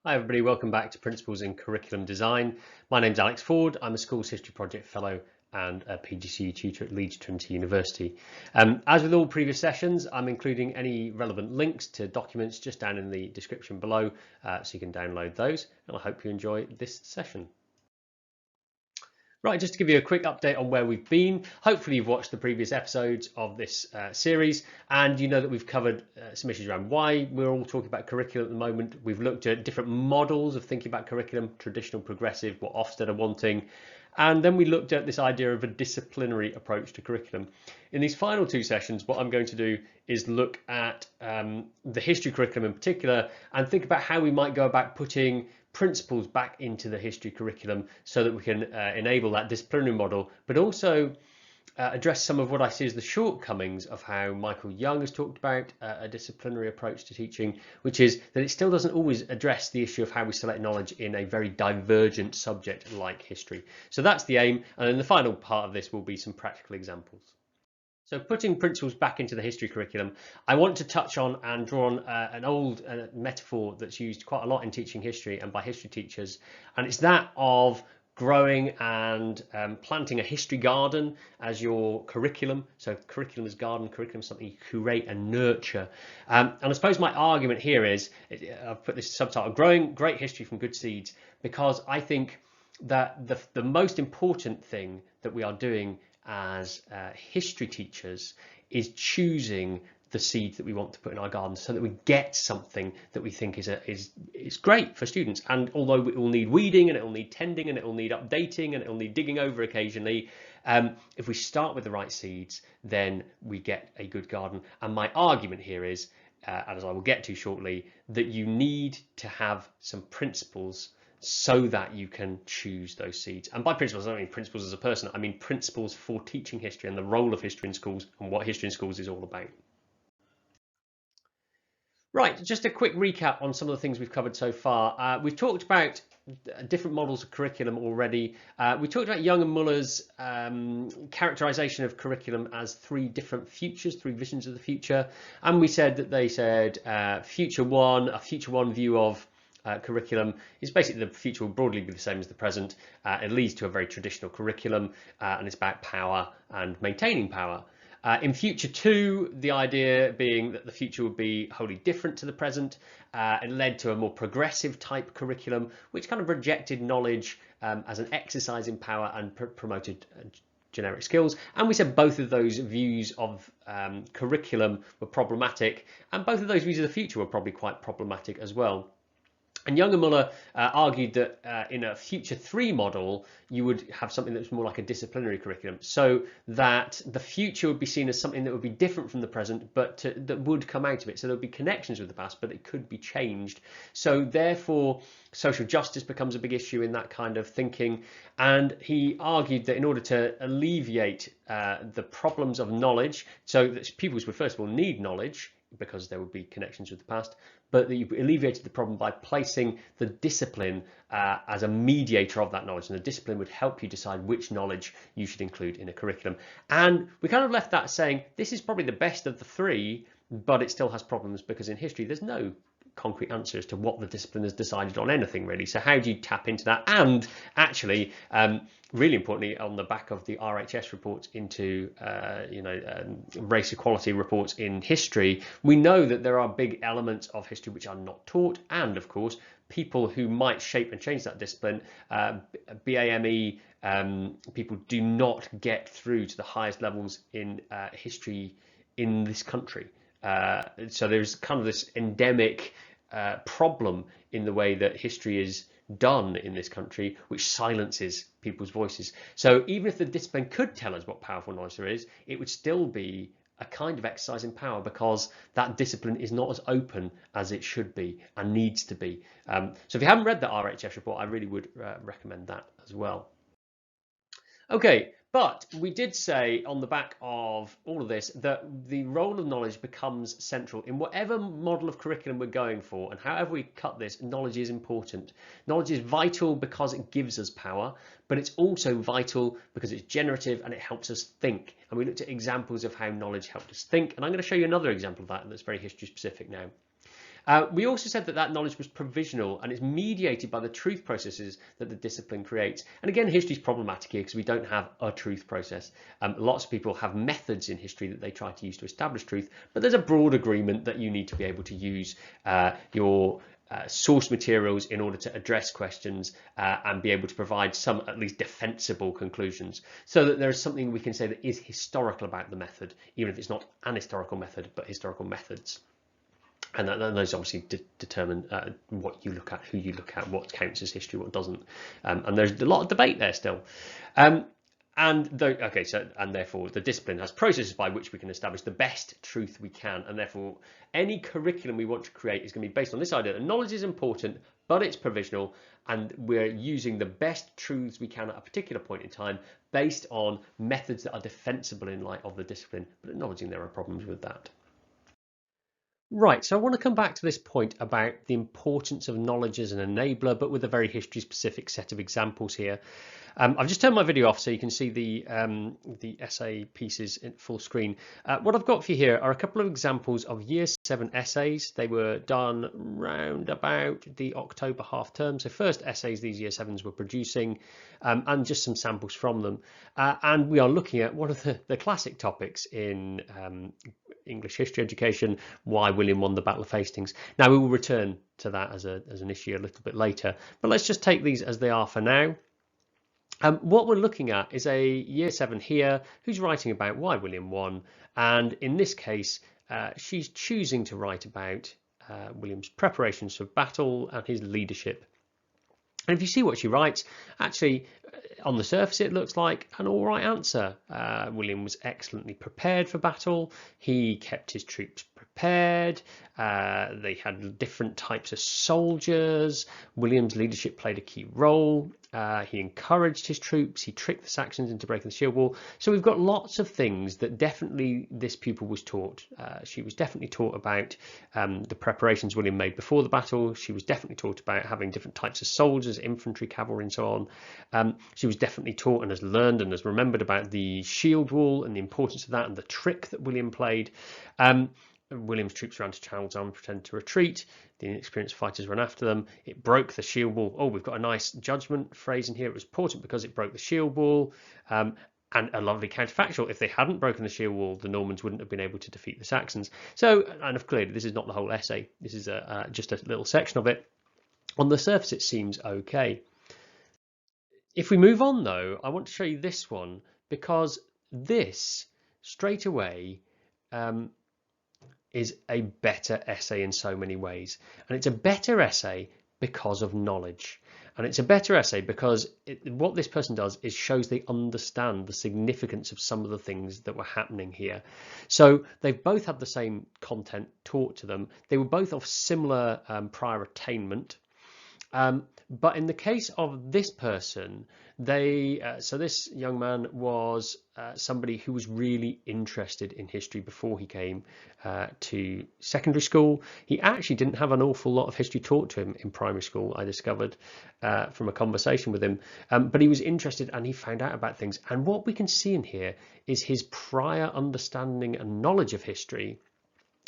Hi everybody, welcome back to Principles in Curriculum Design. My name's Alex Ford, I'm a Schools History Project Fellow and a PGCE tutor at Leeds Trinity University. As with all previous sessions, I'm including any relevant links to documents just down in the description below, so you can download those, and I hope you enjoy this session. Right, just to give you a quick update on where we've been. Hopefully you've watched the previous episodes of this series and you know that we've covered some issues around why we're all talking about curriculum at the moment. We've looked at different models of thinking about curriculum, traditional, progressive, what Ofsted are wanting. And then we looked at this idea of a disciplinary approach to curriculum. In these final two sessions, what I'm going to do is look at the history curriculum in particular and think about how we might go about putting principles back into the history curriculum so that we can enable that disciplinary model, but also address some of what I see as the shortcomings of how Michael Young has talked about a disciplinary approach to teaching, which is that it still doesn't always address the issue of how we select knowledge in a very divergent subject like history. So that's the aim, and then the final part of this will be some practical examples. So putting principles back into the history curriculum, I want to touch on and draw on an old metaphor that's used quite a lot in teaching history and by history teachers, and it's that of growing and planting a history garden as your curriculum. So curriculum is garden, curriculum is something you curate and nurture. And I suppose my argument here is, I've put this subtitle, Growing Great History from Good Seeds, because I think that the most important thing that we are doing as history teachers is choosing the seeds that we want to put in our gardens so that we get something that we think is great for students. And although it will need weeding and it will need tending and it will need updating and it will need digging over occasionally, if we start with the right seeds, then we get a good garden. And my argument here is, as I will get to shortly, that you need to have some principles so that you can choose those seeds. And by principles, I don't mean principles as a person, I mean principles for teaching history and the role of history in schools and what history in schools is all about. Right, just a quick recap on some of the things we've covered so far. We've talked about different models of curriculum already. We talked about Young and Muller's characterization of curriculum as three different futures, three visions of the future. And we said that they said a future one view of curriculum is basically the future will broadly be the same as the present. It leads to a very traditional curriculum and it's about power and maintaining power. In future two, the idea being that the future would be wholly different to the present. It led to a more progressive type curriculum, which kind of rejected knowledge as an exercise in power and promoted generic skills. And we said both of those views of curriculum were problematic, and both of those views of the future were probably quite problematic as well. And Young and Muller argued that in a future three model, you would have something that was more like a disciplinary curriculum, so that the future would be seen as something that would be different from the present, but that would come out of it. So there would be connections with the past, but it could be changed. So therefore, social justice becomes a big issue in that kind of thinking. And he argued that in order to alleviate the problems of knowledge, so that pupils would first of all need knowledge, because there would be connections with the past, but that you alleviated the problem by placing the discipline as a mediator of that knowledge, and the discipline would help you decide which knowledge you should include in a curriculum. And we kind of left that saying this is probably the best of the three, but it still has problems because in history there's no concrete answer as to what the discipline has decided on anything really. So how do you tap into that? And actually, really importantly, on the back of the RHS reports into race equality reports in history, we know that there are big elements of history which are not taught, and of course people who might shape and change that discipline, BAME people do not get through to the highest levels in history in this country. So there's kind of this endemic problem in the way that history is done in this country, which silences people's voices. So even if the discipline could tell us what powerful knowledge there is, it would still be a kind of exercise in power because that discipline is not as open as it should be and needs to be. So if you haven't read the RHS report, I really would recommend that as well. Okay, but we did say on the back of all of this that the role of knowledge becomes central in whatever model of curriculum we're going for, and however we cut this, knowledge is important. Knowledge is vital because it gives us power, but it's also vital because it's generative and it helps us think. And we looked at examples of how knowledge helped us think, and I'm going to show you another example of that that's very history specific now. We also said that that knowledge was provisional and it's mediated by the truth processes that the discipline creates. And again, history is problematic here because we don't have a truth process. Lots of people have methods in history that they try to use to establish truth, but there's a broad agreement that you need to be able to use your source materials in order to address questions and be able to provide some at least defensible conclusions, so that there is something we can say that is historical about the method, even if it's not an historical method, but historical methods. And those obviously determine what you look at, who you look at, what counts as history, what doesn't. And there's a lot of debate there still. And therefore the discipline has processes by which we can establish the best truth we can, and therefore any curriculum we want to create is going to be based on this idea that knowledge is important, but it's provisional, and we're using the best truths we can at a particular point in time based on methods that are defensible in light of the discipline, but acknowledging there are problems with that. Right, so I want to come back to this point about the importance of knowledge as an enabler, but with a very history-specific set of examples here. I've just turned my video off so you can see the essay pieces in full screen. What I've got for you here are a couple of examples of Year 7 essays. They were done round about the October half term. So first essays these Year 7s were producing, and just some samples from them. And we are looking at one of the classic topics in English history education: why William won the Battle of Hastings. Now we will return to that as an issue a little bit later, but let's just take these as they are for now. What we're looking at is a Year 7 here who's writing about why William won, and in this case she's choosing to write about William's preparations for battle and his leadership. And if you see what she writes, actually on the surface it looks like an all right answer. William was excellently prepared for battle. He kept his troops prepared. They had different types of soldiers. William's leadership played a key role. He encouraged his troops. He tricked the Saxons into breaking the shield wall. So we've got lots of things that definitely this pupil was taught. She was definitely taught about the preparations William made before the battle. She was definitely taught about having different types of soldiers, infantry, cavalry, and so on. She was definitely taught and has learned and has remembered about the shield wall and the importance of that and the trick that William played. William's troops ran to Channel's Arm, pretended to retreat. The inexperienced fighters ran after them. It broke the shield wall. Oh, we've got a nice judgment phrase in here. It was important because it broke the shield wall. And a lovely counterfactual: if they hadn't broken the shield wall, the Normans wouldn't have been able to defeat the Saxons. So, and clearly this is not the whole essay. This is just a little section of it. On the surface it seems okay. If we move on though, I want to show you this one, because this straight away is a better essay in so many ways. And it's a better essay because of knowledge. And it's a better essay because what this person does is shows they understand the significance of some of the things that were happening here. So they've both had the same content taught to them. They were both of similar prior attainment. But in the case of this person, so this young man was somebody who was really interested in history before he came to secondary school. He actually didn't have an awful lot of history taught to him in primary school, I discovered from a conversation with him. But he was interested and he found out about things. And what we can see in here is his prior understanding and knowledge of history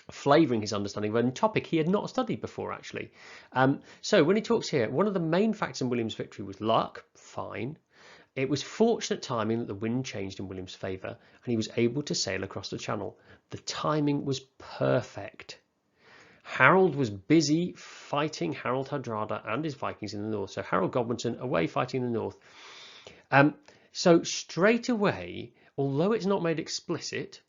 flavouring his understanding of a topic he had not studied before, actually. So when he talks here, one of the main facts in William's victory was luck. Fine. It was fortunate timing that the wind changed in William's favour and he was able to sail across the channel. The timing was perfect. Harold was busy fighting Harold Hardrada and his Vikings in the north. So Harold Godwinson away fighting in the north. So straight away, although it's not made explicit,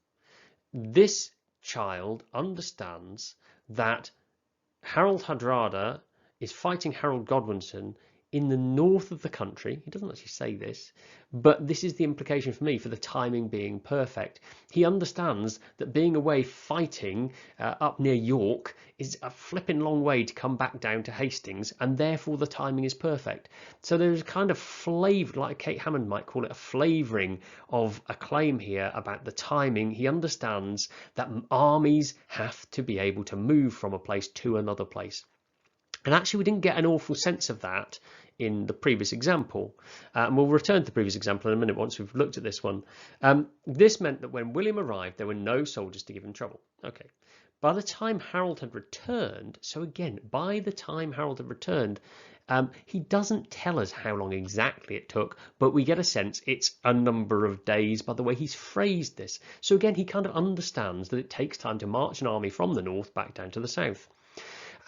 this child understands that Harold Hardrada is fighting Harold Godwinson in the north of the country. He doesn't actually say this, but this is the implication for me for the timing being perfect. He understands that being away fighting up near York is a flipping long way to come back down to Hastings, and therefore the timing is perfect. So there's kind of flavour, like Kate Hammond might call it, a flavouring of a claim here about the timing. He understands that armies have to be able to move from a place to another place. And actually we didn't get an awful sense of that in the previous example. And we'll return to the previous example in a minute once we've looked at this one. This meant that when William arrived, there were no soldiers to give him trouble. Okay, By the time Harold had returned, so again, by the time Harold had returned, he doesn't tell us how long exactly it took, but we get a sense it's a number of days by the way he's phrased this. So again, he kind of understands that it takes time to march an army from the north back down to the south.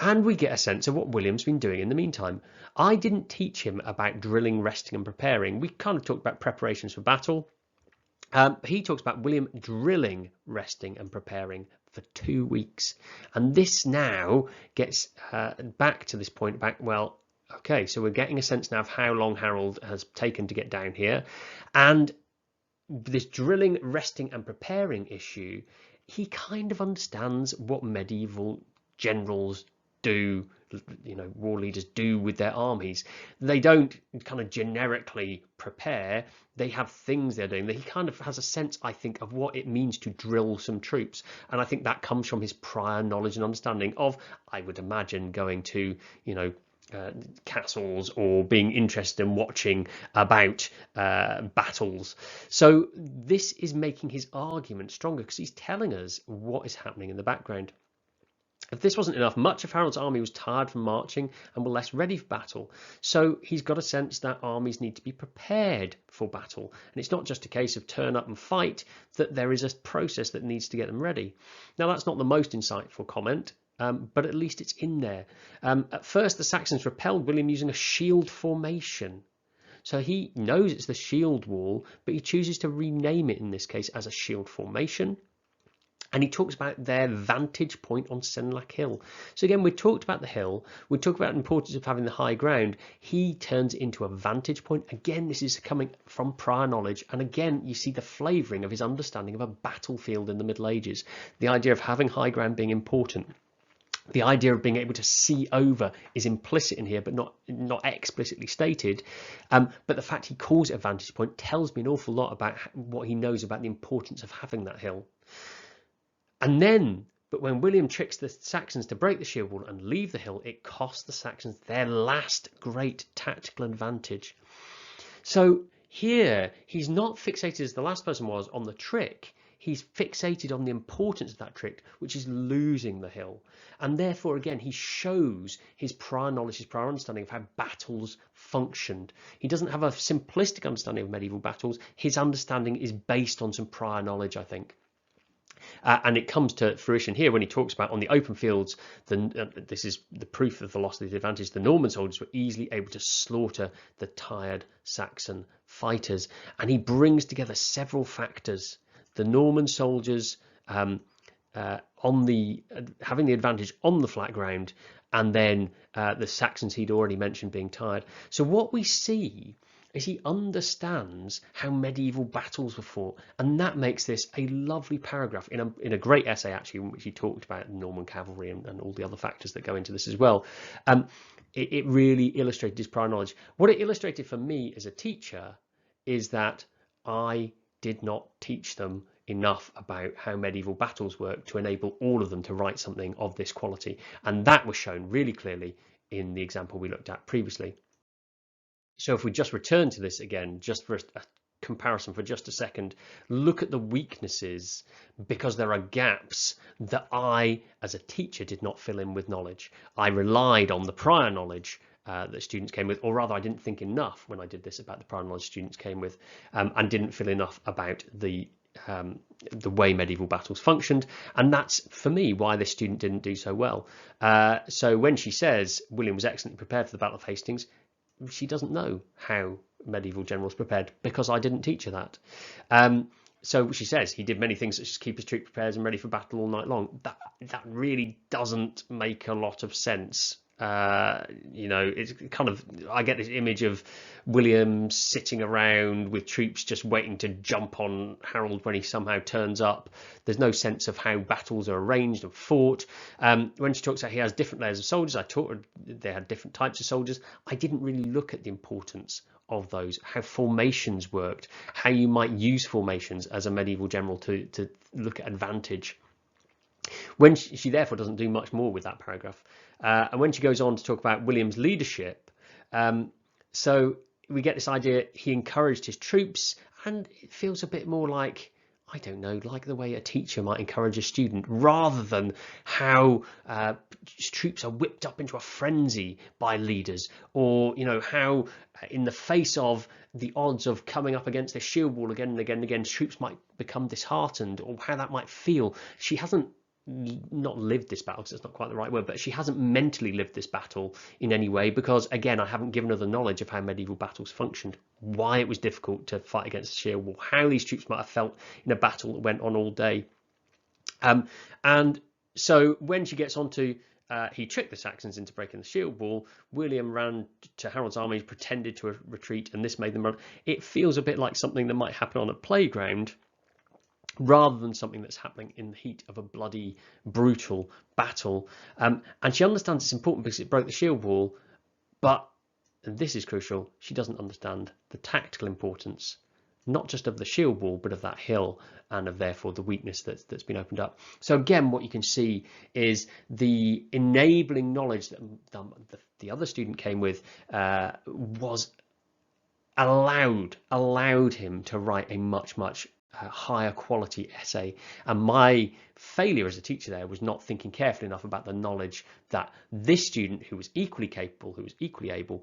And we get a sense of what William's been doing in the meantime. I didn't teach him about drilling, resting and preparing. We kind of talked about preparations for battle. He talks about William drilling, resting and preparing for 2 weeks. And this now gets back to this point about, well, okay, so we're getting a sense now of how long Harold has taken to get down here. And this drilling, resting and preparing issue, he kind of understands what medieval generals do, war leaders do with their armies. They don't kind of generically prepare, they have things they're doing. He kind of has a sense, I think, of what it means to drill some troops, and I think that comes from his prior knowledge and understanding of, I would imagine, going to castles or being interested in watching about battles. So this is making his argument stronger because he's telling us what is happening in the background. If this wasn't enough, much of Harold's army was tired from marching and were less ready for battle. So he's got a sense that armies need to be prepared for battle. And it's not just a case of turn up and fight, that there is a process that needs to get them ready. Now, that's not the most insightful comment, but at least it's in there. At first, the Saxons repelled William using a shield formation. So he knows it's the shield wall, but he chooses to rename it in this case as a shield formation. And he talks about their vantage point on Senlac Hill. So again, we talked about the hill. We talked about the importance of having the high ground. He turns it into a vantage point. Again, this is coming from prior knowledge. And again, you see the flavouring of his understanding of a battlefield in the Middle Ages. The idea of having high ground being important. The idea of being able to see over is implicit in here, but not explicitly stated. But the fact he calls it a vantage point tells me an awful lot about what he knows about the importance of having that hill. And then, but when William tricks the Saxons to break the shield wall and leave the hill, it costs the Saxons their last great tactical advantage. So here, he's not fixated as the last person was on the trick. He's fixated on the importance of that trick, which is losing the hill. And therefore, again, he shows his prior knowledge, his prior understanding of how battles functioned. He doesn't have a simplistic understanding of medieval battles. His understanding is based on some prior knowledge, I think. And it comes to fruition here when he talks about on the open fields, this is the proof of the loss of the advantage. The Norman soldiers were easily able to slaughter the tired Saxon fighters. And he brings together several factors. The Norman soldiers having the advantage on the flat ground, and then the Saxons he'd already mentioned being tired. So what we see is he understands how medieval battles were fought, and that makes this a lovely paragraph in a great essay actually, in which he talked about Norman cavalry and all the other factors that go into this as well. It really illustrated his prior knowledge. What it illustrated for me as a teacher is that I did not teach them enough about how medieval battles work to enable all of them to write something of this quality, and that was shown really clearly in the example we looked at previously. So if we just return to this again, just for a comparison for just a second, look at the weaknesses, because there are gaps that I, as a teacher, did not fill in with knowledge. I relied on the prior knowledge that students came with, or rather I didn't think enough when I did this about the prior knowledge students came with, and didn't feel enough about the way medieval battles functioned. And that's, for me, why this student didn't do so well. So when she says William was excellently prepared for the Battle of Hastings, she doesn't know how medieval generals prepared, because I didn't teach her that. So she says he did many things such as keep his troops prepared and ready for battle all night long. That really doesn't make a lot of sense. It's kind of, I get this image of William sitting around with troops just waiting to jump on Harold when he somehow turns up. There's no sense of how battles are arranged and fought. When she talks about he has different layers of soldiers, I taught her they had different types of soldiers. I didn't really look at the importance of those, how formations worked, how you might use formations as a medieval general to look at advantage. When she therefore doesn't do much more with that paragraph. And when she goes on to talk about William's leadership, so we get this idea he encouraged his troops, and it feels a bit more like I don't know, like the way a teacher might encourage a student, rather than how troops are whipped up into a frenzy by leaders, or how in the face of the odds of coming up against a shield wall again and again and again, troops might become disheartened, or how that might feel. She hasn't not lived this battle, because that's not quite the right word, but she hasn't mentally lived this battle in any way, because again, I haven't given her the knowledge of how medieval battles functioned, why it was difficult to fight against the shield wall, how these troops might have felt in a battle that went on all day. And so when she gets onto he tricked the Saxons into breaking the shield wall, William ran to Harold's army, pretended to retreat, and this made them run. It feels a bit like something that might happen on a playground, rather than something that's happening in the heat of a bloody, brutal battle. And she understands it's important because it broke the shield wall, but, and this is crucial, she doesn't understand the tactical importance, not just of the shield wall, but of that hill, and of therefore the weakness that's been opened up. So again, what you can see is the enabling knowledge that the other student came with was allowed him to write a much higher quality essay. And my failure as a teacher there was not thinking carefully enough about the knowledge that this student, who was equally capable, who was equally able,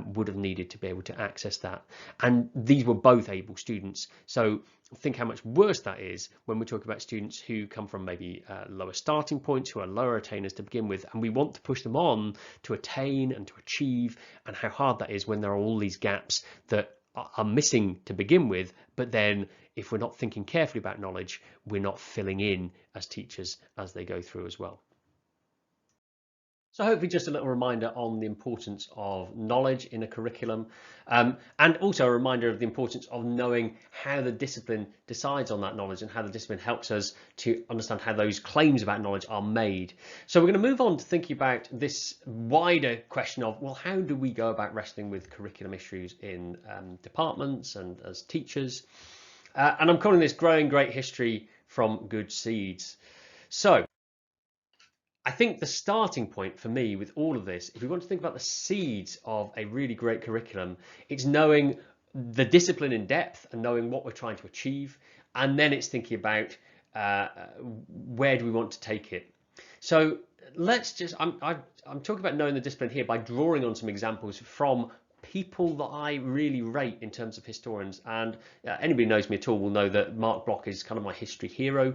would have needed to be able to access that. And these were both able students. So think how much worse that is when we talk about students who come from maybe lower starting points, who are lower attainers to begin with, and we want to push them on to attain and to achieve, and how hard that is when there are all these gaps that are missing to begin with, but then if we're not thinking carefully about knowledge, we're not filling in as teachers as they go through as well. So hopefully just a little reminder on the importance of knowledge in a curriculum, and also a reminder of the importance of knowing how the discipline decides on that knowledge, and how the discipline helps us to understand how those claims about knowledge are made. So we're going to move on to thinking about this wider question of, well, how do we go about wrestling with curriculum issues in departments and as teachers? And I'm calling this Growing Great History from Good Seeds. So I think the starting point for me with all of this, if we want to think about the seeds of a really great curriculum, it's knowing the discipline in depth and knowing what we're trying to achieve. And then it's thinking about where do we want to take it. So let's just, I'm talking about knowing the discipline here by drawing on some examples from people that I really rate in terms of historians, and anybody who knows me at all will know that Marc Bloch is kind of my history hero.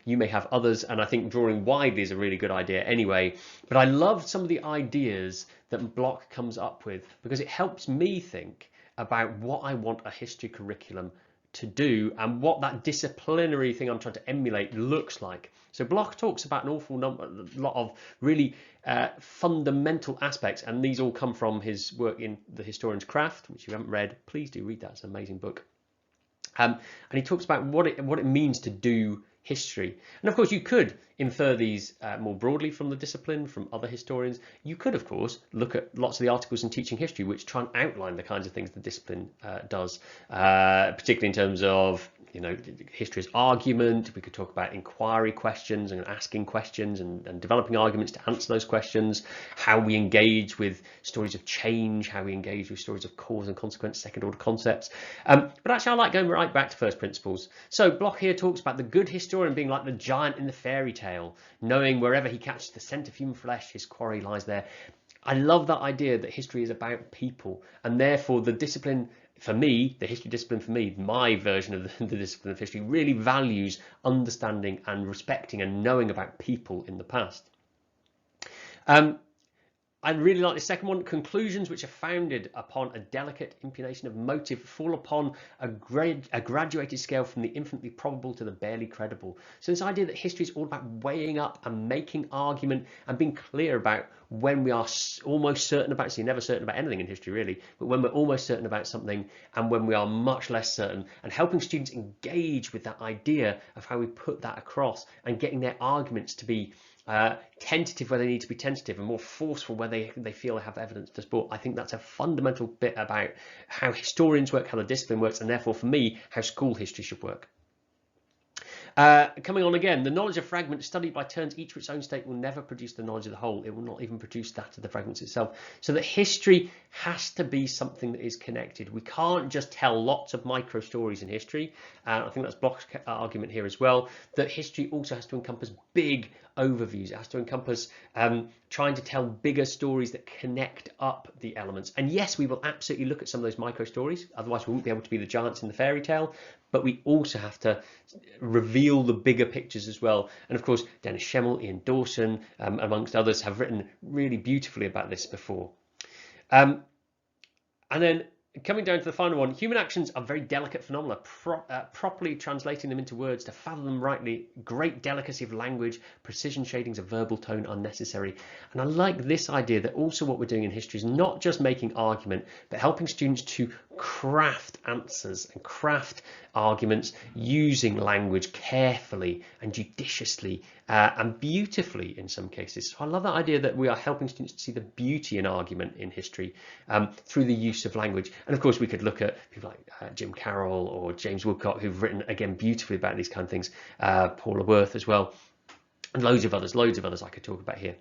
You may have others, and I think drawing widely is a really good idea anyway, but I love some of the ideas that Bloch comes up with, because it helps me think about what I want a history curriculum to do and what that disciplinary thing I'm trying to emulate looks like. So Bloch talks about an awful lot of really fundamental aspects, and these all come from his work in The Historian's Craft, which if you haven't read, please do read that. It's an amazing book. And he talks about what it means to do history. And of course you could infer these more broadly from the discipline, from other historians. You could of course look at lots of the articles in Teaching History which try and outline the kinds of things the discipline does, particularly in terms of history as argument. We could talk about inquiry questions and asking questions and developing arguments to answer those questions, how we engage with stories of change, how we engage with stories of cause and consequence, second order concepts. But actually I like going right back to first principles. So Bloch here talks about the good historian being like the giant in the fairy tale, knowing wherever he catches the scent of human flesh, his quarry lies there. I love that idea that history is about people, and therefore the discipline for me, the history discipline for me, my version of the discipline of history, really values understanding and respecting and knowing about people in the past. I really like the second one. Conclusions which are founded upon a delicate imputation of motive fall upon a graduated scale from the infinitely probable to the barely credible. So this idea that history is all about weighing up and making argument and being clear about when we are almost certain about, so you're never certain about anything in history really, but when we're almost certain about something and when we are much less certain, and helping students engage with that idea of how we put that across and getting their arguments to be tentative where they need to be tentative and more forceful where they feel they have evidence to support. I think that's a fundamental bit about how historians work, how the discipline works, and therefore for me how school history should work. Coming on again, the knowledge of fragments studied by turns, each for its own state, will never produce the knowledge of the whole. It will not even produce that of the fragments itself. So that history has to be something that is connected. We can't just tell lots of micro stories in history. I think that's Bloch's argument here as well, that history also has to encompass big overviews. It has to encompass trying to tell bigger stories that connect up the elements. And yes, we will absolutely look at some of those micro stories, otherwise we won't be able to be the giants in the fairy tale, but we also have to reveal the bigger pictures as well. And of course, Dennis Schemmel, Ian Dawson, amongst others, have written really beautifully about this before. And then coming down to the final one, human actions are very delicate phenomena. Properly translating them into words to fathom them rightly, great delicacy of language, precision shadings of verbal tone are necessary. And I like this idea that also what we're doing in history is not just making argument, but helping students to craft answers and craft arguments using language carefully and judiciously and beautifully in some cases. So I love that idea that we are helping students to see the beauty in argument in history through the use of language. And of course, we could look at people like Jim Carroll or James Woodcock, who've written, again, beautifully about these kind of things, Paula Worth as well, and loads of others I could talk about here.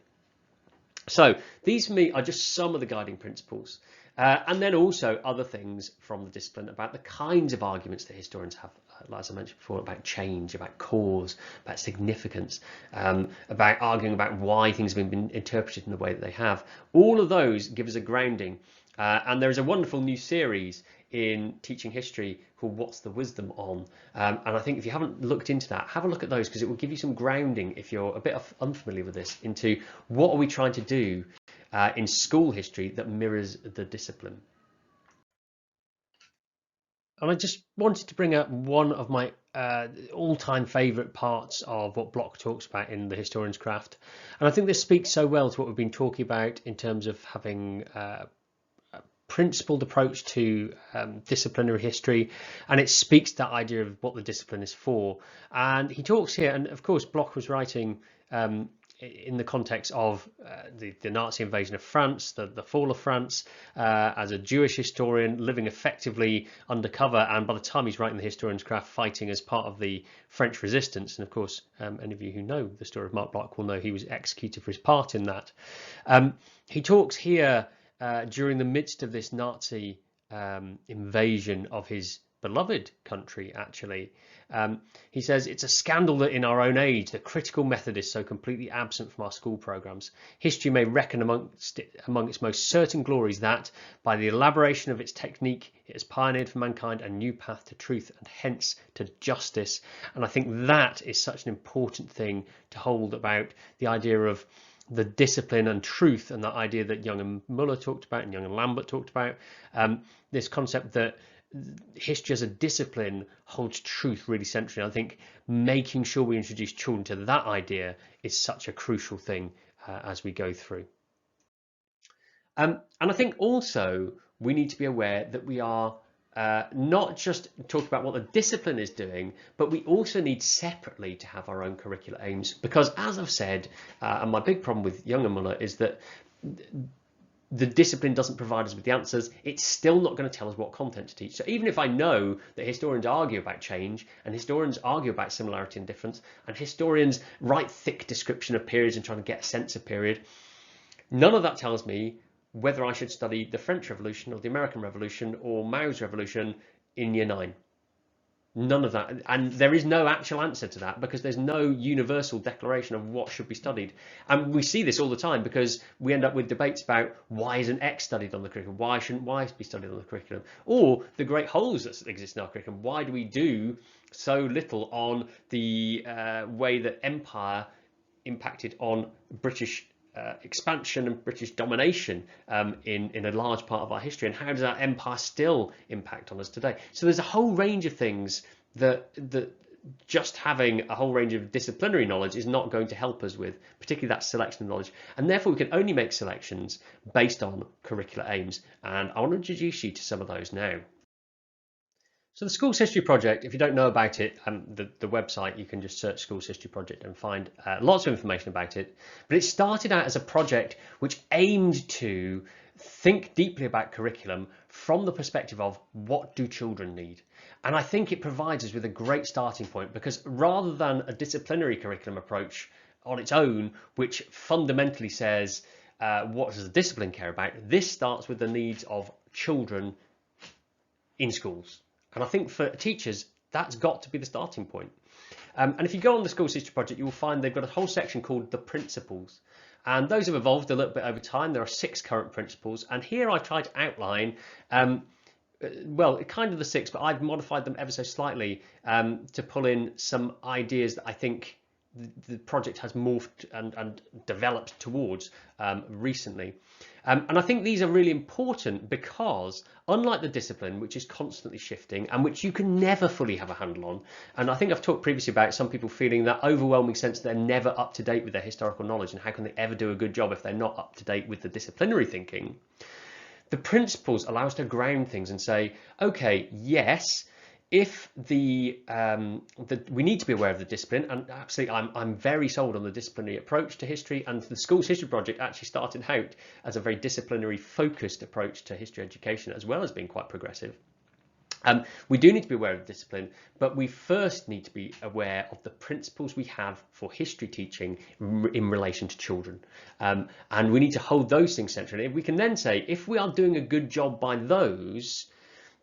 So these for me are just some of the guiding principles. And then also other things from the discipline about the kinds of arguments that historians have, as I mentioned before, about change, about cause, about significance, about arguing about why things have been interpreted in the way that they have. All of those give us a grounding. And there is a wonderful new series in teaching history called What's the Wisdom On? And I think if you haven't looked into that, have a look at those, because it will give you some grounding if you're a bit unfamiliar with this, into what are we trying to do in school history that mirrors the discipline. And I just wanted to bring up one of my all-time favourite parts of what Bloch talks about in The Historian's Craft. And I think this speaks so well to what we've been talking about in terms of having a principled approach to disciplinary history, and it speaks to that idea of what the discipline is for. And he talks here, and of course Bloch was writing in the context of the Nazi invasion of France, the fall of France, as a Jewish historian living effectively undercover, and by the time he's writing The Historian's Craft, fighting as part of the French resistance. And of course, any of you who know the story of Marc Bloch will know he was executed for his part in that. He talks here during the midst of this Nazi invasion of his beloved country, actually. He says, it's a scandal that in our own age, the critical method is so completely absent from our school programs. History may reckon among its most certain glories that, by the elaboration of its technique, it has pioneered for mankind a new path to truth and hence to justice. And I think that is such an important thing to hold about the idea of the discipline and truth, and that idea that Young and Muller talked about and Young and Lambert talked about, this concept that history as a discipline holds truth really centrally. I think making sure we introduce children to that idea is such a crucial thing as we go through. And I think also we need to be aware that we are not just talking about what the discipline is doing, but we also need separately to have our own curricular aims, because as I've said, and my big problem with Young and Muller is that the discipline doesn't provide us with the answers. It's still not going to tell us what content to teach. So even if I know that historians argue about change, and historians argue about similarity and difference, and historians write thick description of periods and try to get a sense of period, none of that tells me whether I should study the French Revolution or the American Revolution or Mao's Revolution in Year 9. None of that. And there is no actual answer to that, because there's no universal declaration of what should be studied. And we see this all the time, because we end up with debates about why isn't X studied on the curriculum? Why shouldn't Y be studied on the curriculum? Or the great holes that exist in our curriculum. Why do we do so little on the way that empire impacted on British expansion and British domination in a large part of our history, and how does that empire still impact on us today? So there's a whole range of things that just having a whole range of disciplinary knowledge is not going to help us with, particularly that selection of knowledge, and therefore we can only make selections based on curricular aims, and I want to introduce you to some of those now. So the Schools History Project, if you don't know about it, the website, you can just search Schools History Project and find lots of information about it. But it started out as a project which aimed to think deeply about curriculum from the perspective of what do children need. And I think it provides us with a great starting point, because rather than a disciplinary curriculum approach on its own, which fundamentally says what does the discipline care about? This starts with the needs of children in schools. And I think for teachers, that's got to be the starting point. And if you go on the Schools History Project, you will find they've got a whole section called the principles. And those have evolved a little bit over time. There are 6 current principles. And here I try to outline, well, kind of the 6, but I've modified them ever so slightly to pull in some ideas that I think the project has morphed and developed towards recently. And I think these are really important because unlike the discipline, which is constantly shifting and which you can never fully have a handle on, and I think I've talked previously about some people feeling that overwhelming sense they're never up to date with their historical knowledge, and how can they ever do a good job if they're not up to date with the disciplinary thinking. The principles allow us to ground things and say, okay, yes, if we need to be aware of the discipline, and absolutely I'm very sold on the disciplinary approach to history, and the Schools History Project actually started out as a very disciplinary focused approach to history education, as well as being quite progressive. We do need to be aware of the discipline, but we first need to be aware of the principles we have for history teaching in relation to children. And we need to hold those things centrally. We can then say, if we are doing a good job by those,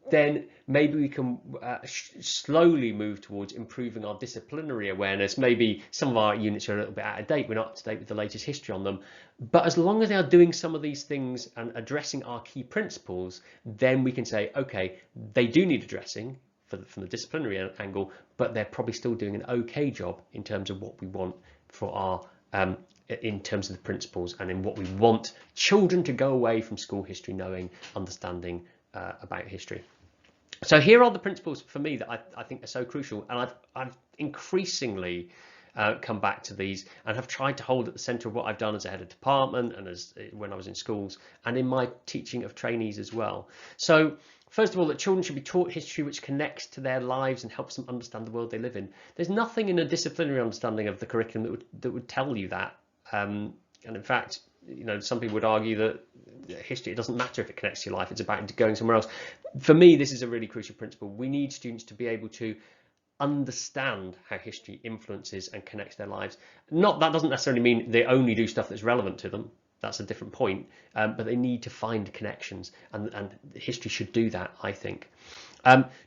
then maybe we can slowly move towards improving our disciplinary awareness. Maybe some of our units are a little bit out of date. We're not up to date with the latest history on them. But as long as they are doing some of these things and addressing our key principles, then we can say, okay, they do need addressing from the disciplinary angle, but they're probably still doing an okay job in terms of what we want for our in terms of the principles, and in what we want children to go away from school history knowing, understanding about history. So here are the principles for me that I think are so crucial, and I've increasingly come back to these and have tried to hold at the centre of what I've done as a head of department and as when I was in schools and in my teaching of trainees as well. So first of all, that children should be taught history which connects to their lives and helps them understand the world they live in. There's nothing in a disciplinary understanding of the curriculum that would tell you that. And in fact, you know, some people would argue that history, it doesn't matter if it connects to your life, it's about going somewhere else. For me, this is a really crucial principle. We need students to be able to understand how history influences and connects their lives. That doesn't necessarily mean they only do stuff that's relevant to them. That's a different point. But they need to find connections, and history should do that, I think.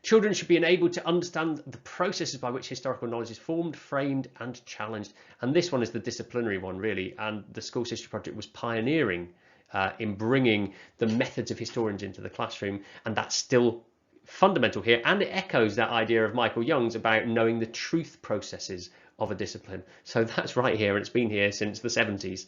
Children should be enabled to understand the processes by which historical knowledge is formed, framed and challenged. And this one is the disciplinary one, really. And the Schools History Project was pioneering in bringing the methods of historians into the classroom. And that's still fundamental here. And it echoes that idea of Michael Young's about knowing the truth processes of a discipline. So that's right here, and it's been here since the 70s.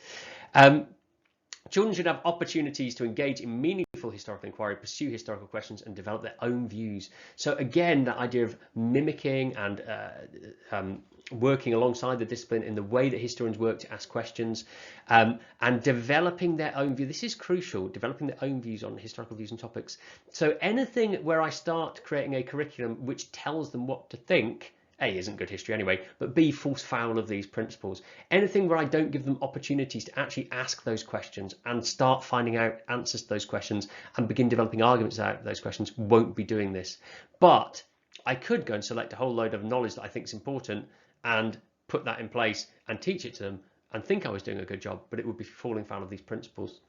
Children should have opportunities to engage in meaningful historical inquiry, pursue historical questions and develop their own views. So again, that idea of mimicking and working alongside the discipline in the way that historians work to ask questions, and developing their own view. This is crucial, developing their own views on historical views and topics. So anything where I start creating a curriculum which tells them what to think, A, isn't good history anyway, but B, falls foul of these principles. Anything where I don't give them opportunities to actually ask those questions and start finding out answers to those questions and begin developing arguments out of those questions won't be doing this. But I could go and select a whole load of knowledge that I think is important and put that in place and teach it to them and think I was doing a good job, but it would be falling foul of these principles.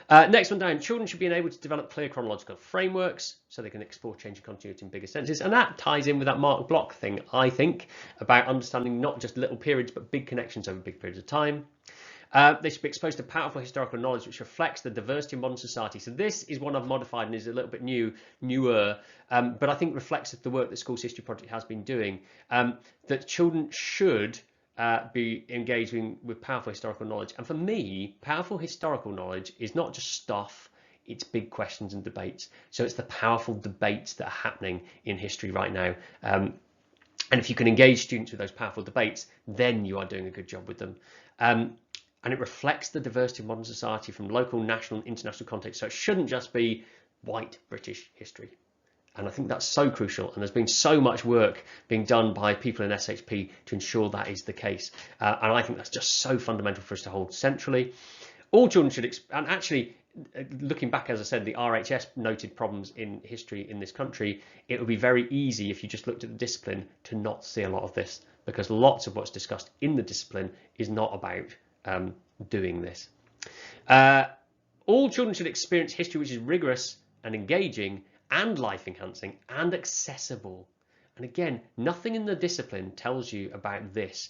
Next one down, children should be enabled to develop clear chronological frameworks so they can explore change and continuity in bigger senses. And that ties in with that Marc Bloch thing, I think, about understanding not just little periods, but big connections over big periods of time. They should be exposed to powerful historical knowledge which reflects the diversity of modern society. So this is one I've modified and is a little bit newer, but I think reflects the work that Schools History Project has been doing, that children should be engaging with powerful historical knowledge. And for me, powerful historical knowledge is not just stuff, it's big questions and debates. So it's the powerful debates that are happening in history right now. And if you can engage students with those powerful debates, then you are doing a good job with them. And it reflects the diversity of modern society from local, national and international context. So it shouldn't just be white British history. And I think that's so crucial, and there's been so much work being done by people in SHP to ensure that is the case. And I think that's just so fundamental for us to hold centrally. All children should, and actually, looking back, as I said, the RHS noted problems in history in this country. It would be very easy if you just looked at the discipline to not see a lot of this, because lots of what's discussed in the discipline is not about doing this. All children should experience history which is rigorous and engaging and life enhancing and accessible. And again, nothing in the discipline tells you about this,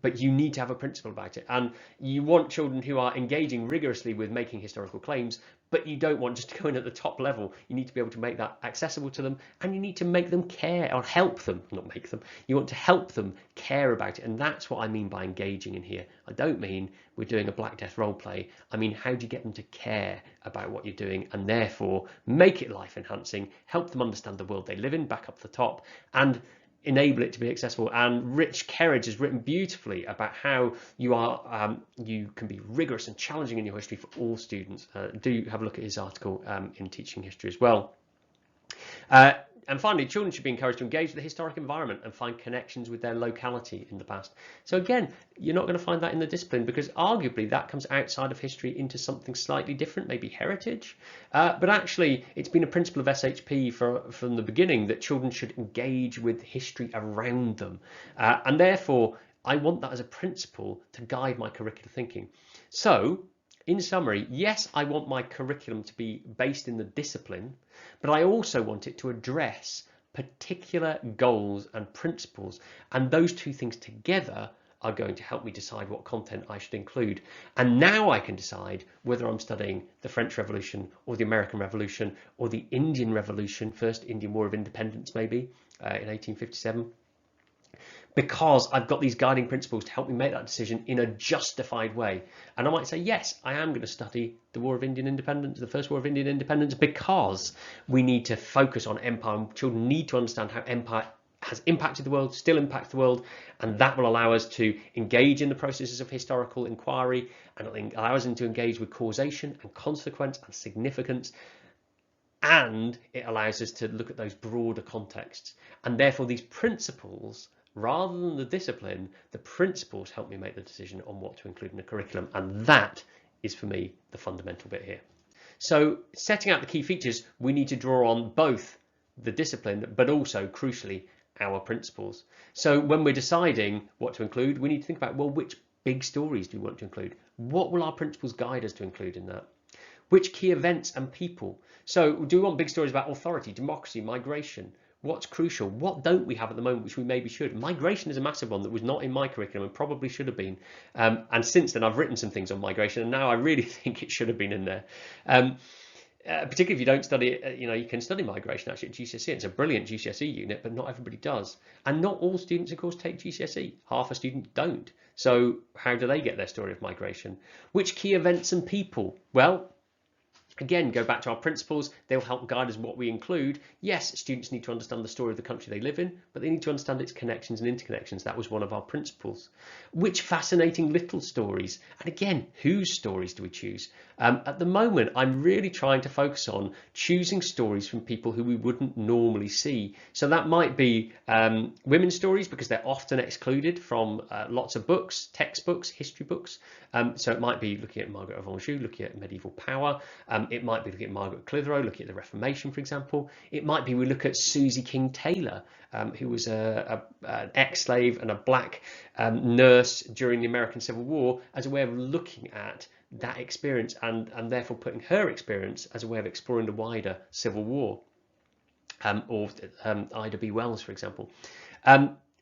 but you need to have a principle about it. And you want children who are engaging rigorously with making historical claims, but you don't want just to go in at the top level. You need to be able to make that accessible to them, and you need to make them care, or help them, not make them. You want to help them care about it, and that's what I mean by engaging in here. I don't mean we're doing a Black Death role play. I mean, how do you get them to care about what you're doing, and therefore make it life enhancing, help them understand the world they live in, back up the top, and enable it to be accessible. And Rich Kerridge has written beautifully about how you can be rigorous and challenging in your history for all students. Do have a look at his article in Teaching History as well. And finally, children should be encouraged to engage with the historic environment and find connections with their locality in the past. So again, you're not going to find that in the discipline, because arguably that comes outside of history into something slightly different, maybe heritage. But actually, it's been a principle of SHP from the beginning that children should engage with history around them. And therefore, I want that as a principle to guide my curricular thinking. So, in summary, yes, I want my curriculum to be based in the discipline, but I also want it to address particular goals and principles. And those two things together are going to help me decide what content I should include. And now I can decide whether I'm studying the French Revolution or the American Revolution or the Indian Revolution, first Indian War of Independence maybe, in 1857. Because I've got these guiding principles to help me make that decision in a justified way. And I might say, yes, I am going to study the War of Indian Independence, the First War of Indian Independence, because we need to focus on empire. Children need to understand how empire has impacted the world, still impacts the world, and that will allow us to engage in the processes of historical inquiry, and it'll allow us to engage with causation and consequence and significance. And it allows us to look at those broader contexts. And therefore, these principles, rather than the discipline, the principles help me make the decision on what to include in the curriculum. And that is, for me, the fundamental bit here. So setting out the key features, we need to draw on both the discipline, but also, crucially, our principles. So when we're deciding what to include, we need to think about, well, which big stories do we want to include? What will our principles guide us to include in that? Which key events and people? So do we want big stories about authority, democracy, migration? What's crucial? What don't we have at the moment, which we maybe should? Migration is a massive one that was not in my curriculum and probably should have been. And since then, I've written some things on migration, and now I really think it should have been in there. Particularly if you don't study it, you can study migration actually at GCSE. It's a brilliant GCSE unit, but not everybody does. And not all students, of course, take GCSE. Half a student don't. So how do they get their story of migration? Which key events and people? Well, again, go back to our principles. They'll help guide us what we include. Yes, students need to understand the story of the country they live in, but they need to understand its connections and interconnections. That was one of our principles. Which fascinating little stories? And again, whose stories do we choose? At the moment, I'm really trying to focus on choosing stories from people who we wouldn't normally see. So that might be women's stories, because they're often excluded from lots of books, textbooks, history books. So it might be looking at Margaret of Anjou, looking at medieval power. It might be looking at Margaret Clitheroe, looking at the Reformation, for example. It might be we look at Susie King Taylor, who was an ex-slave and a black nurse during the American Civil War, as a way of looking at that experience and therefore putting her experience as a way of exploring the wider Civil War. Or Ida B. Wells, for example.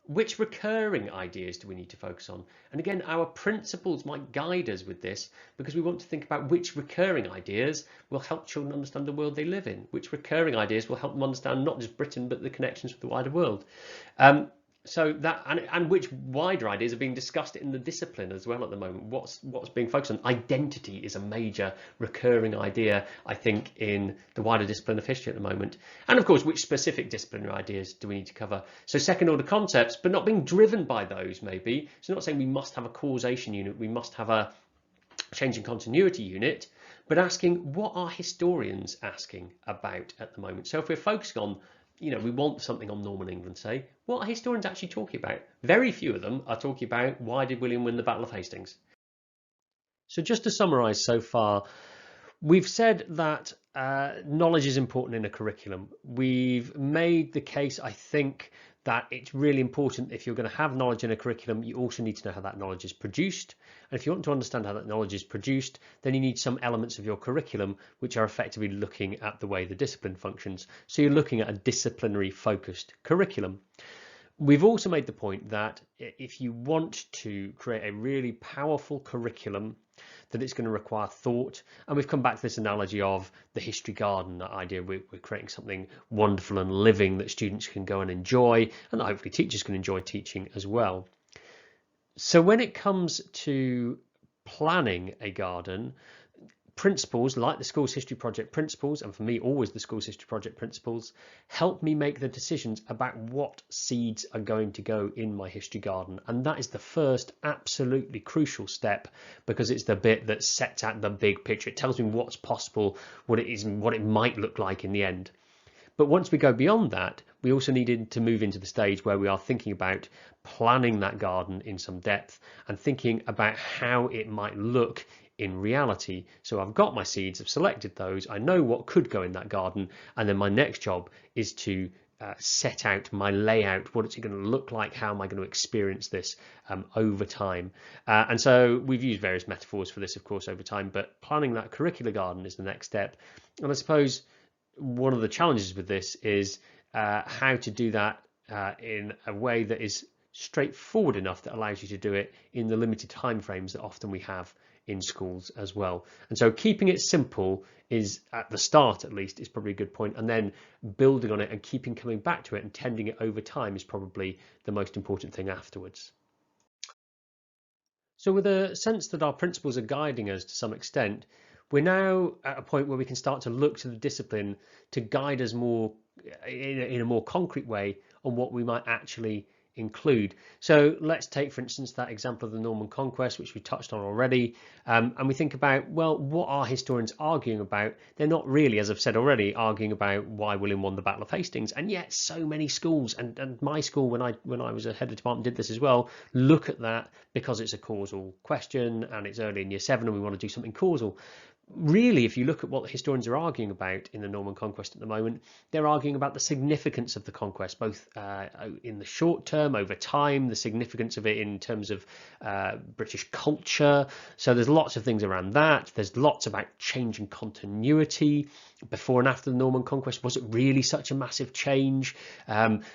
Which recurring ideas do we need to focus on? And again, our principles might guide us with this, because we want to think about which recurring ideas will help children understand the world they live in, which recurring ideas will help them understand not just Britain, but the connections with the wider world. So that and which wider ideas are being discussed in the discipline as well at the moment. What's being focused on? Identity is a major recurring idea, I think, in the wider discipline of history at the moment. And of course, which specific disciplinary ideas do we need to cover? So second order concepts, but not being driven by those, maybe. So not saying we must have a causation unit, we must have a change in continuity unit, but asking, what are historians asking about at the moment? So if we're focusing on, we want something on Norman England, say, what are historians actually talking about? Very few of them are talking about, why did William win the Battle of Hastings? So just to summarise so far, we've said that knowledge is important in a curriculum. We've made the case, I think, that it's really important, if you're going to have knowledge in a curriculum, you also need to know how that knowledge is produced. And if you want to understand how that knowledge is produced, then you need some elements of your curriculum which are effectively looking at the way the discipline functions. So you're looking at a disciplinary focused curriculum. We've also made the point that if you want to create a really powerful curriculum, that it's going to require thought. And we've come back to this analogy of the history garden, that idea we're creating something wonderful and living that students can go and enjoy, and hopefully teachers can enjoy teaching as well. So when it comes to planning a garden, principles like the Schools History Project principles, and for me always the Schools History Project principles, help me make the decisions about what seeds are going to go in my history garden. And that is the first absolutely crucial step, because it's the bit that sets out the big picture. It tells me what's possible, what it is, and what it might look like in the end. But once we go beyond that, we also needed to move into the stage where we are thinking about planning that garden in some depth and thinking about how it might look in reality. So I've got my seeds, I've selected those, I know what could go in that garden, and then my next job is to set out my layout. What is it going to look like? How am I going to experience this over time? And so we've used various metaphors for this, of course, over time, but planning that curricular garden is the next step. And I suppose one of the challenges with this is how to do that in a way that is straightforward enough that allows you to do it in the limited time frames that often we have in schools as well. And so keeping it simple is, at the start at least, is probably a good point, and then building on it and keeping coming back to it and tending it over time is probably the most important thing afterwards. So with a sense that our principles are guiding us to some extent, we're now at a point where we can start to look to the discipline to guide us more in a more concrete way on what we might actually include. So let's take, for instance, that example of the Norman Conquest, which we touched on already, and we think about, well, what are historians arguing about? They're not really, as I've said already, arguing about why William won the Battle of Hastings, and yet so many schools, and my school, when I was a head of department, did this as well, look at that because it's a causal question and it's early in year 7 and we want to do something causal. Really, if you look at what the historians are arguing about in the Norman Conquest at the moment, they're arguing about the significance of the conquest, both in the short term, over time, the significance of it in terms of British culture. So there's lots of things around that. There's lots about change and continuity before and after the Norman Conquest. Was it really such a massive change?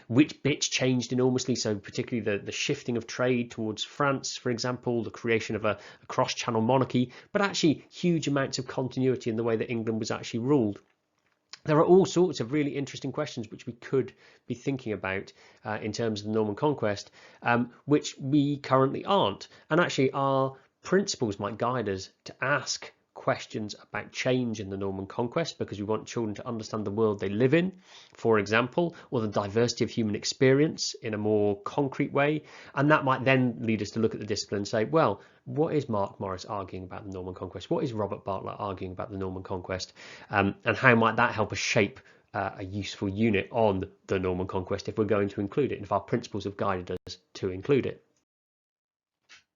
Which bits changed enormously? So particularly the shifting of trade towards France, for example, the creation of a cross-channel monarchy, but actually huge amounts of continuity in the way that England was actually ruled. There are all sorts of really interesting questions which we could be thinking about in terms of the Norman Conquest, which we currently aren't. And actually our principles might guide us to ask questions about change in the Norman Conquest, because we want children to understand the world they live in, for example, or the diversity of human experience in a more concrete way. And that might then lead us to look at the discipline and say, well, what is Mark Morris arguing about the Norman Conquest? What is Robert Bartlett arguing about the Norman Conquest? And how might that help us shape a useful unit on the Norman Conquest if we're going to include it, and if our principles have guided us to include it?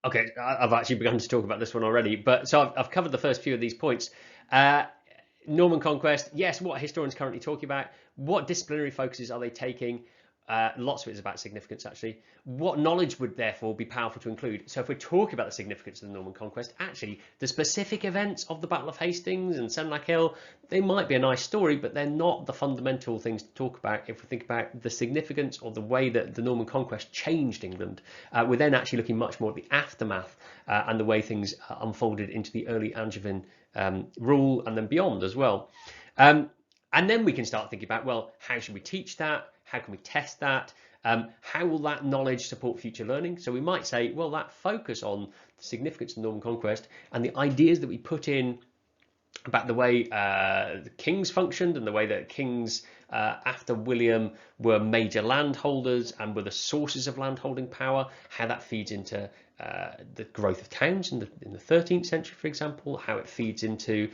Okay, I've actually begun to talk about this one already, but so I've covered the first few of these points. Norman Conquest, yes, what are historians currently talking about? What disciplinary focuses are they taking? Lots of it is about significance, actually. What knowledge would therefore be powerful to include? So if we're talking about the significance of the Norman Conquest, actually the specific events of the Battle of Hastings and Senlac Hill, they might be a nice story, but they're not the fundamental things to talk about if we think about the significance or the way that the Norman Conquest changed England. We're then actually looking much more at the aftermath and the way things unfolded into the early Angevin rule and then beyond as well. And then we can start thinking about, well, how should we teach that? How can we test that? How will that knowledge support future learning? So we might say, well, that focus on the significance of the Norman Conquest and the ideas that we put in about the way the kings functioned and the way that kings after William were major landholders and were the sources of landholding power, how that feeds into the growth of towns in the 13th century, for example, how it feeds into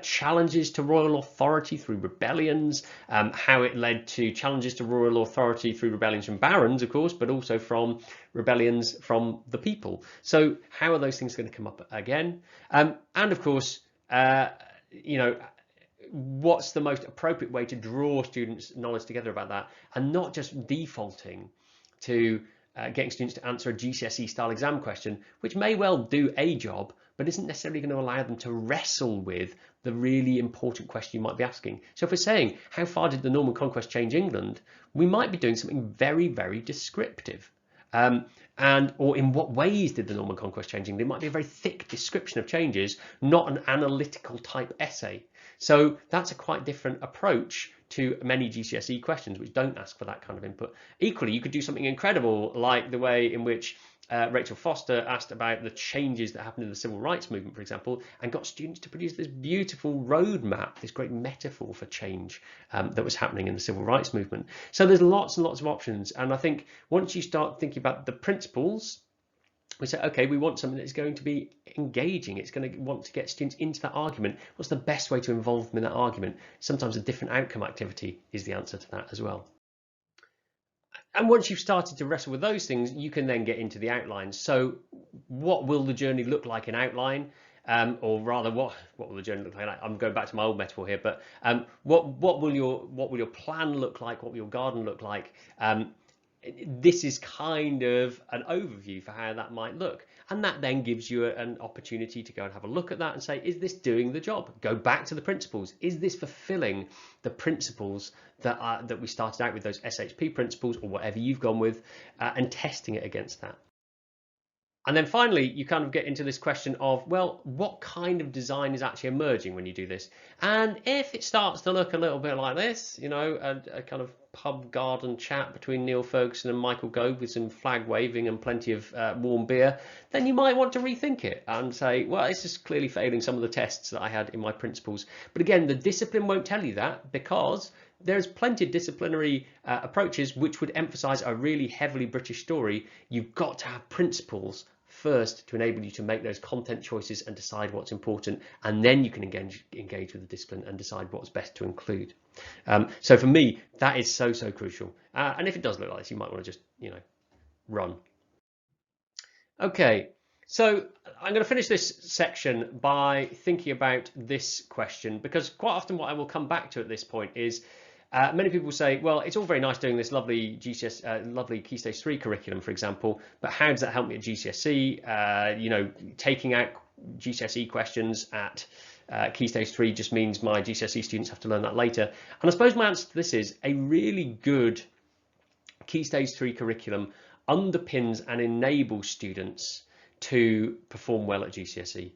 challenges to royal authority through rebellions, how it led to challenges to royal authority through rebellions from barons, of course, but also from rebellions from the people. So how are those things going to come up again? And of course, what's the most appropriate way to draw students' knowledge together about that, and not just defaulting to getting students to answer a GCSE style exam question, which may well do a job, but isn't necessarily going to allow them to wrestle with the really important question you might be asking. So if we're saying, how far did the Norman conquest change England? We might be doing something very, very descriptive. Or in what ways did the Norman conquest change England? It might be a very thick description of changes, not an analytical type essay. So that's a quite different approach to many GCSE questions which don't ask for that kind of input. Equally, you could do something incredible like the way in which Rachel Foster asked about the changes that happened in the civil rights movement, for example, and got students to produce this beautiful roadmap, this great metaphor for change that was happening in the civil rights movement. So there's lots and lots of options. And I think once you start thinking about the principles, we say, okay, we want something that's going to be engaging. It's going to want to get students into that argument. What's the best way to involve them in that argument? Sometimes a different outcome activity is the answer to that as well. And once you've started to wrestle with those things, you can then get into the outlines. So what will the journey look like in outline? Or rather, what will the journey look like? I'm going back to my old metaphor here, but what will your plan look like? What will your garden look like? This is kind of an overview for how that might look. And that then gives you an opportunity to go and have a look at that and say, is this doing the job? Go back to the principles. Is this fulfilling the principles that we started out with, those SHP principles or whatever you've gone with, and testing it against that? And then finally, you kind of get into this question of, well, what kind of design is actually emerging when you do this? And if it starts to look a little bit like this, you know, a kind of pub garden chat between Neil Ferguson and Michael Gove with some flag waving and plenty of warm beer, then you might want to rethink it and say, well, this is clearly failing some of the tests that I had in my principles. But again, the discipline won't tell you that, because there's plenty of disciplinary approaches which would emphasize a really heavily British story. You've got to have principles first to enable you to make those content choices and decide what's important, and then you can engage with the discipline and decide what's best to include. So for me, that is so crucial. And if it does look like this, you might want to just, you know, run. Okay, so I'm going to finish this section by thinking about this question, because quite often what I will come back to at this point is many people say, well, it's all very nice doing this lovely lovely Key Stage 3 curriculum, for example, but how does that help me at GCSE? You know, taking out GCSE questions at Key Stage 3 just means my GCSE students have to learn that later. And I suppose my answer to this is a really good Key Stage 3 curriculum underpins and enables students to perform well at GCSE.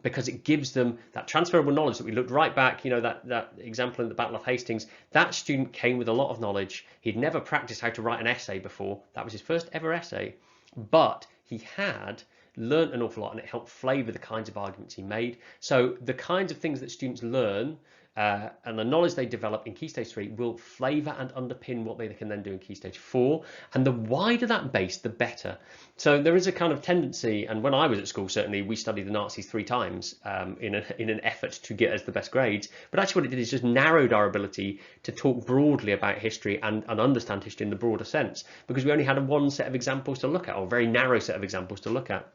Because it gives them that transferable knowledge that we looked right back, you know, that example in the Battle of Hastings. That student came with a lot of knowledge. He'd never practiced how to write an essay before. That was his first ever essay, but he had learned an awful lot, and it helped flavour the kinds of arguments he made. So the kinds of things that students learn and the knowledge they develop in Key Stage 3 will flavour and underpin what they can then do in Key Stage 4. And the wider that base, the better. So there is a kind of tendency, and when I was at school, certainly, we studied the Nazis 3 times in an effort to get us the best grades. But actually what it did is just narrowed our ability to talk broadly about history and understand history in the broader sense, because we only had one set of examples to look at, or a very narrow set of examples to look at.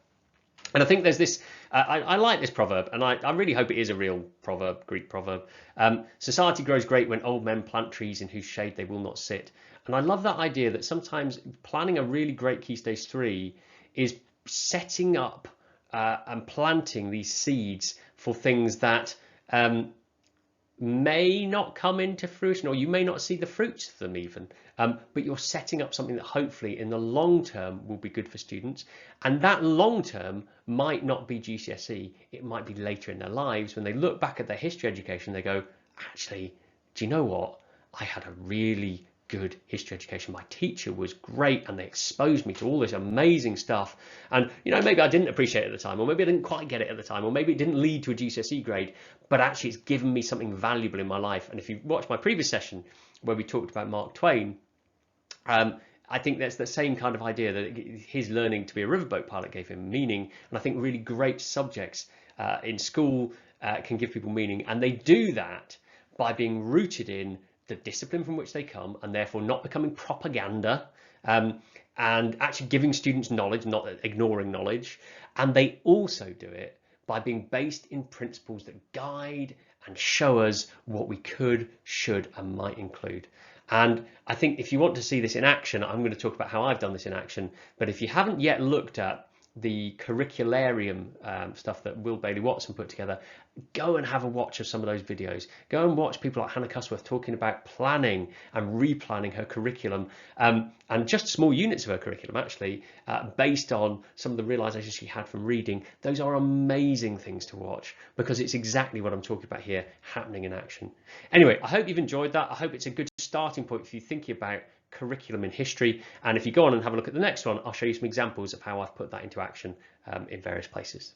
And I think there's this, I like this proverb, and I really hope it is a real proverb, Greek proverb. Society grows great when old men plant trees in whose shade they will not sit. And I love that idea that sometimes planning a really great Key Stage 3 is setting up and planting these seeds for things that may not come into fruition, or you may not see the fruits of them even, but you're setting up something that hopefully in the long term will be good for students. And that long term might not be GCSE, it might be later in their lives when they look back at their history education, they go, actually, do you know what, I had a really good history education. My teacher was great and they exposed me to all this amazing stuff, and you know, maybe I didn't appreciate it at the time, or maybe I didn't quite get it at the time, or maybe it didn't lead to a GCSE grade, but actually it's given me something valuable in my life. And if you watch my previous session where we talked about Mark Twain, I think that's the same kind of idea, that his learning to be a riverboat pilot gave him meaning. And I think really great subjects in school can give people meaning, and they do that by being rooted in the discipline from which they come, and therefore not becoming propaganda, and actually giving students knowledge, not ignoring knowledge. And they also do it by being based in principles that guide and show us what we could, should, and might include. And I think if you want to see this in action, I'm going to talk about how I've done this in action. But if you haven't yet looked at the curricularium stuff that Will Bailey Watson put together, go and have a watch of some of those videos. Go and watch people like Hannah Cusworth talking about planning and replanning her curriculum, and just small units of her curriculum actually, based on some of the realizations she had from reading. Those are amazing things to watch because it's exactly what I'm talking about here, happening in action. Anyway, I hope you've enjoyed that. I hope it's a good starting point for you thinking about curriculum in history, and if you go on and have a look at the next one, I'll show you some examples of how I've put that into action in various places.